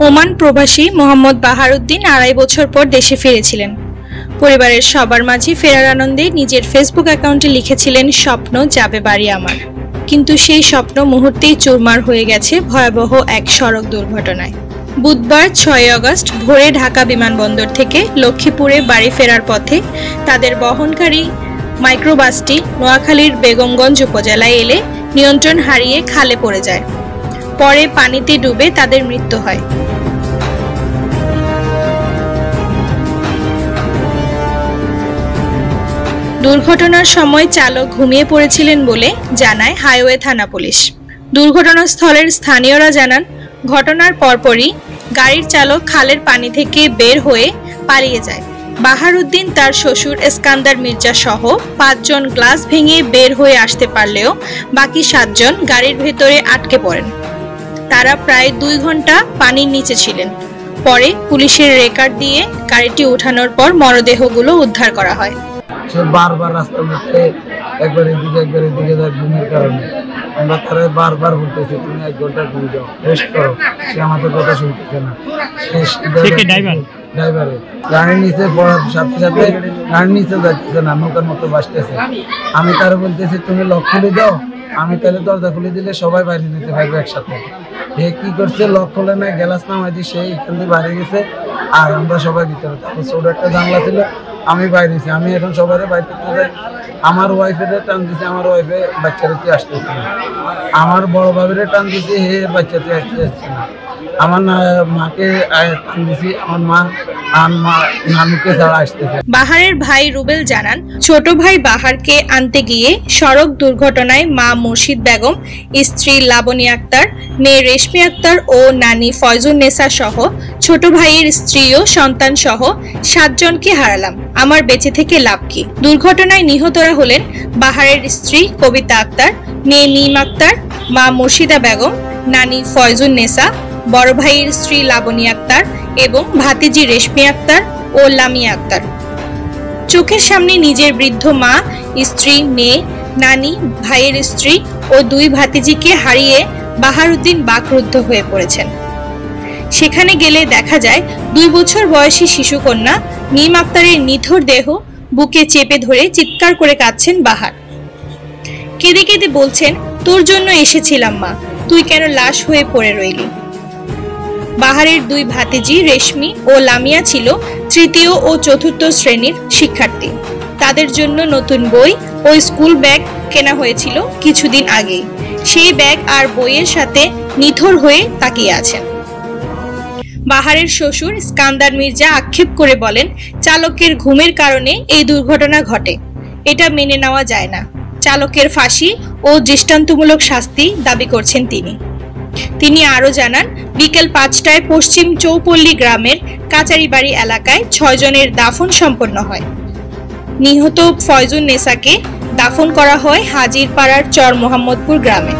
Oman প্রবাসী মোহাম্মদ বাহারউদ্দিন ২.৫ বছর পর দেশে ফিরেছিলেন। পরিবারের সবার মাঝে ফেরার আনন্দে নিজের ফেসবুক অ্যাকাউন্টে লিখেছিলেন, স্বপ্ন যাবে বাড়ি আমার। কিন্তু সেই স্বপ্ন মুহূর্তেই চুরমার হয়ে গেছে ভয়াবহ এক সড়ক দুর্ঘটনায়। বুধবার ৬ আগস্ট ভোরে ঢাকা বিমানবন্দর থেকে লক্ষ্মীপুরে বাড়ি ফেরার পথে তাদের বহনকারী মাইক্রোবাসটি নোয়াখালীর বেগমগঞ্জ উপজেলায় এলে নিয়ন্ত্রণ হারিয়ে খালে পড়ে যায়। পরে পানিতে ডুবে তাদের মৃত্যু হয়। দুর্ঘটনার সময় চালক ঘুমিয়ে পড়েছিলেন বলে জানায় হাইওয়ে থানা পুলিশ। দুর্ঘটনাস্থলের স্থানীয়রা জানান, ঘটনার পরপরই গাড়ির চালক খালের পানি থেকে বের হয়ে পালিয়ে যায়। বাহারউদ্দিন তার শ্বশুর এসকান্দার মির্জা সহ ৫ জন গ্লাস ভেঙে বের হয়ে আসতে পারলেও বাকি ৭ জন গাড়ির ভেতরে আটকে পড়েন। তারা প্রায় ২ ঘন্টা পানির নিচে ছিলেন। পরে পুলিশের রেকার দিয়ে গাড়িটি ওঠানোর পর মরদেহগুলো উদ্ধার করা হয়। সে বারবার রাস্তার মধ্যে একবার এদিকে যায় ঘুমের কারণে। আমরা তারা বারবার বলতেছি, তুমি ১ ঘন্টা ঘুমিয়ে যাও, রেস্ট করো। সে আমাদের কথা শুনতেছে না। ড্রাইভারে গাড়ির নিচে পড়ার সাথে সাথে গাড়ির নিচে যাচ্ছে না, নৌকার মতো বাসতেছে। আমি তারা বলতেছি, তুমি লক খুলে দাও, আমি তাহলে দরজা খুলে দিলে সবাই বাইরে যেতে পারবে একসাথে। এ কি করছে, লক খুলে না, গ্যালাস নামাই দিয়ে সে এখান দিয়ে বাইরে গেছে আর আমরা সবাই ভিতরে। তারপর ছোট একটা জানলা ছিল, আমি বাইরেছি। আমি এখন সবাই বাইরে করতে যাই। আমার ওয়াইফের টান দিছে, আমার ওয়াইফে বাচ্চারা আসতেছে না। আমার বড় ভাবের টান দিছে, হে বাচ্চাতে আসছে না। আমার মাকে টান দিছি, আমার মা নানুকে ছাড়া আসতেছে। বাহারের ভাই রুবেল জানান, ছোট ভাই বাহারকে আনতে গিয়ে সড়ক দুর্ঘটনায় মা মুর্শিদ বেগম, স্ত্রী লাবনী আক্তার, মেয়ে রেশমি আক্তার ও নানি ফয়জুন নেসা সহ ছোট ভাইয়ের স্ত্রী ও সন্তান সহ ৭ জনকে হারালাম। আমার বেঁচে থেকে লাভ কি? দুর্ঘটনায় নিহতরা হলেন বাহারের স্ত্রী কবিতা আক্তার, মেয়ে মিম আক্তার, মা মুর্শিদা বেগম, নানি ফয়জুন নেসা, বড় ভাইয়ের স্ত্রী লাবনী আক্তার এবং ভাতিজি রেশমি আক্তার ও লামিয়া আক্তার। চোখের সামনে নিজের বৃদ্ধ মা, স্ত্রী, মেয়ে, নানি, ভাইয়ের স্ত্রী ও 2 ভাতিজিকে হারিয়ে বাহারউদ্দিন বাকরুদ্ধ হয়ে পড়েছেন। সেখানে গেলে দেখা যায় 2 বছর বয়সী শিশুকন্যা মিম আক্তারের নিথর দেহ বুকে চেপে ধরে চিৎকার করে কাঁদছেন বাহার। কেঁদে কেঁদে বলছেন, তোর জন্য এসেছিলাম মা, তুই কেন লাশ হয়ে পড়ে রইলি? বাহারের 2 ভাতিজি রেশমি ও লামিয়া ছিল তৃতীয় ও চতুর্থ শ্রেণীর শিক্ষার্থী। তাদের জন্য নতুন বই ও স্কুল ব্যাগ কেনা হয়েছিল কিছুদিন আগেই। সেই ব্যাগ আর বইয়ের সাথে নিথর হয়ে তাকিয়ে আছেন। বাহারের শ্বশুর স্কান্দার মির্জা আক্ষেপ করে বলেন, চালকের ঘুমের কারণে এই দুর্ঘটনা ঘটে, এটা মেনে নেওয়া যায় না। চালকের ফাঁসি ও দৃষ্টান্তমূলক শাস্তি দাবি করছেন তিনি আরো জানান, বিকেল ৫টায় পশ্চিম চৌপল্লী গ্রামের কাচারিবাড়ি এলাকায় ৬ জনের দাফন সম্পন্ন হয়। নিহত ফয়জুন নেসাকে দাফন করা হয় হাজিরপাড়ার চর মোহাম্মদপুর গ্রামে।